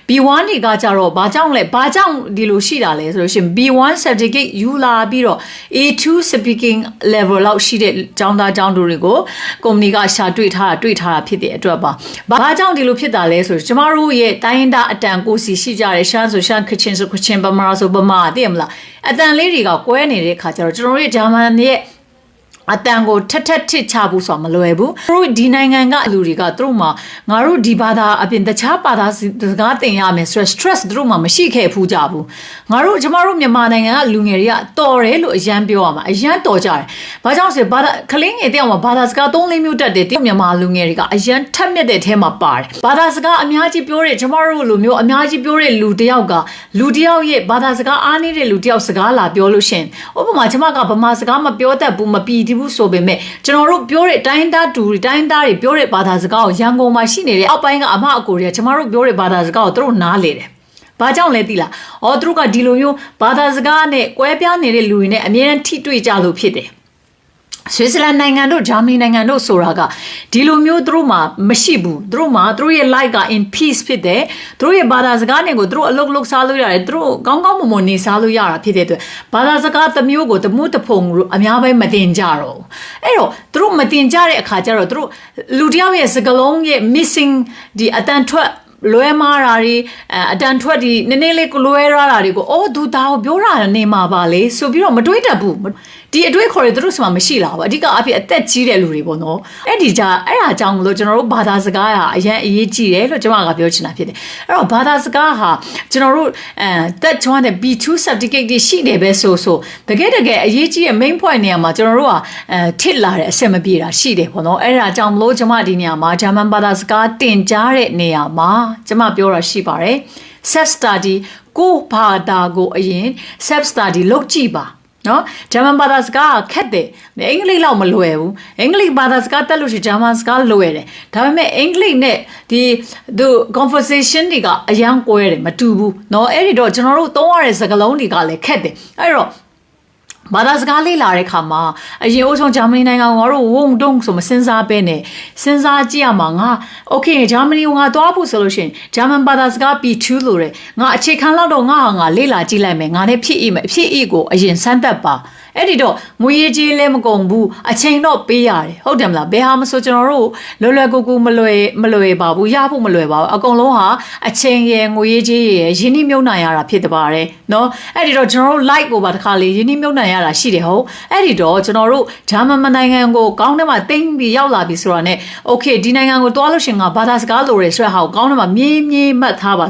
B1 တွေကကြတော့ဘာကြောင့်ဒီလိုရှိတာလဲဆိုလို့ရှိရင် B1 certificate ယူလာပြီးတော့ A2 speaking level လောက်ရှိတဲ့ကျောင်းသားကျောင်းသူတွေကိုကုမ္ပဏီကရှာတွေ့ထားတာဖြစ်တဲ့အတွက်ပါဘာကြောင့်ဒီလိုဖြစ်တာလဲဆိုတော့ကျမတို့ရဲ့တိုင်းရင်းသားအတန်ကိုစီရှိကြတယ်ရှမ်းဆိုရှမ်းကချင်ဆိုကချင်ဗမာဆိုဗမာသိရမလားအတန်လေးတွေကကွဲနေတဲ့အခါကျတော့ကျွန်တော်တို့ဂျာမန်ရဲ့အတန်ကိုထက်ထစ်ချဖို့ဆိုတာမလွယ်ဘူးသူတို့ဒီနိုင်ငံကလူတွေကသူတို့မှာငါတို့ဒီဘာသာအပြင်တခြားဘာသာစကားသင်ရမယ်ဆိုတော့ stress သူတို့မှာမရှိခဲ့ဘူးကြဘူးငါတို့ကျမတို့မြန်မာနိုင်ငံကလူငယ်တွေကတော်တယ်လို့အရန်ပြောရမှာအရန်တော်ကြတယ်ဘာကြောင့်ဆိုဘာသာကလင်းငယ်တယောက်မှာဘာသာစကား3-4မျိုးတတ်တယ်တယောက်မြန်မာလူငယ်တွေကအရန်ထက်မြက်တဲ့ထဲမှာပါတယ်ဘာသာစကားအများကြီးပြောတဲ့ကျမတို့လိုမျိုးအများကြီးပြောတဲ့လူတယောက်ကလူတယောက်ရဲ့ဘာသာစကားအားနည်းတဲ့လူတယောက်စကားလာပြောလို့ရှင်ဥပမာကျမကဗမာစကားမပြောတတ်ဘူးမပီတိဘူးဆိုပေမဲ့ကျွန်တော်တို့ပြောတဲ့တိုင်းသားတွေပြောတဲ့ဘာသာစကားကိုရန်ကုန်မှာရှိနေတဲ့အောက်ပိုင်းကအမအကိုတွေကကျမတို့ပြောတဲ့ဘာသာစကားကိုသူတို့နားလေတယ်။ဘာကြောင့်လဲသိလား။သူတို့ကဒီလိုမျိုးဘာသာစကားနဲ့ကွဲပြားနေတဲ့လူတွေနဲ့အမြဲတမ်းထိတွေ့ကြလို့ဖြစ်တယ်။ဆွစ်ဇာလန်နိုင်ငံတို့ဂျာမနီနိုင်ငံတို့ဆိုတာကဒီလိုမျိုးသူတို့မှာမရှိဘူးသူတို့ရဲ့ life က in peace ဖြစ်တယ်သူတို့ရဲ့ဘာသာစကားနဲ့ကိုသူတို့အလုပ်စားလို့ရတယ်သူတို့ကောင်းမွန်နေစားလို့ရတာဖြစ်တဲ့အတွက်ဘာသာစကားတစ်မျိုးကိုတမှုတစ်ဖုံအများပဲမတင်ကြတော့အဲ့တော့သူတို့မတင်ကြတဲ့အခါကျတော့သူတို့လူတယောက်ရဲ့စကားလုံးရဲ့ missing ဒီအတန်ထွက်လွဲမားတာတွေအတန်ထွက်ဒီနည်းနည်းလေးလွဲရတာတွေကိုသူသားကိုပြောတာနေမှာပါလေဆိုပြီးတော့မတွေးတတ်ဘူးဒီအတွေးခေါ်ရသူတို့ဆိုမှမရှိလာဘူးအဓိကအဖြစ်အသက်ကြီးတဲ့လူတွေပေါ့နော်အဲ့ဒါကြောင့်မလို့ကျွန်တော်တို့ဘာသာစကားကအရင်အရေးကြီးတယ်လို့ကျွန်မကပြောချင်တာဖြစ်တယ်အဲ့တော့ဘာသာစကားဟာကျွန်တော်တို့တက်ချွမ်းတဲ့ B2 certificate တွေရှိတယ်ပဲဆိုတကယ်အရေးကြီးတဲ့ main point နေရာမှာကျွန်တော်တို့ကထစ်လာတဲ့အဆင်မပြေတာရှိတယ်ပေါ့နော်အဲ့ဒါကြောင့်မလို့ကျွန်မဒီနေရာမှာဂျာမန်ဘာသာစကားတင်ကြားတဲ့နေရာမှာကျွန်မပြောတာရှိပါတယ် self study ကိုဘာသာကိုအရင် self study လုပ်ကြည့်ပါနော်ဂျာမန်ဘာသာစကားခက်တယ်အင်္ဂလိပ်လောက်မလွယ်ဘူးအင်္ဂလိပ်ဘာသာစကားတက်လို့ရှိဂျာမန်စကားလွယ်တယ်ဒါပေမဲ့အင်္ဂလိပ်နဲ့သူ conversation တွေကအရန်ကွဲတယ်မတူဘူးနော်အဲ့ဒီတော့ကျွန်တော်တို့သုံးရတဲ့စကားလုံးတွေကလည်းခက်တယ်အဲ့တော့ဘာသာစကားလေ့လာတဲ့ခါမှာအရင်အဆုံးဂျာမနီနိုင်ငံကိုငါတို့ဝုံတုံးဆိုမစဉ်းစားပဲနဲ့စဉ်းစားကြည့်ရမှာငါโอเคဂျာမနီကိုငါသွားဖို့ဆိုလို့ရှိရင်ဂျာမန်ဘာသာစကား B2 လို့တယ်ငါအခြေခံလောက်တော့ငါလေ့လာကြည့်လိုက်မယ်ငါနဲ့ဖြစ်အိကိုအရင်စမ်းသပ်ပါအဲ့ဒီတော့ငွေရေးကြေးလည်းမကုန်ဘူးအချိန်တော့ပေးရတယ်ဟုတ်တယ်မလားဘယ်ဟာမဆိုကျွန်တော်တို့လွယ်ကူမလွယ်ပါဘူးရဖို့မလွယ်ပါဘူးအကုန်လုံးဟာအချိန်ရယ်ငွေရေးကြေးရယ်ရင်းနှီးမြုပ်နှံရတာဖြစ်တပါတယ်နော်အဲ့ဒီတော့ကျွန်တော်တို့ like ကိုပါတစ်ခါလေရင်းနှီးမြုပ်နှံရတာရှိတယ်ဟုတ်အဲ့ဒီတော့ကျွန်တော်တို့ဂျာမန်နိုင်ငံကိုကောင်းထဲမှာတိမ့်ပြီးရောက်လာပြီဆိုတာနဲ့ okay ဒီနိုင်ငံကိုတွားလို့ရှင်ငါဘာသာစကားလိုရဲဆိုတဲ့ဟာကိုကောင်းထဲမှာမြေးမှတ်ထားပါ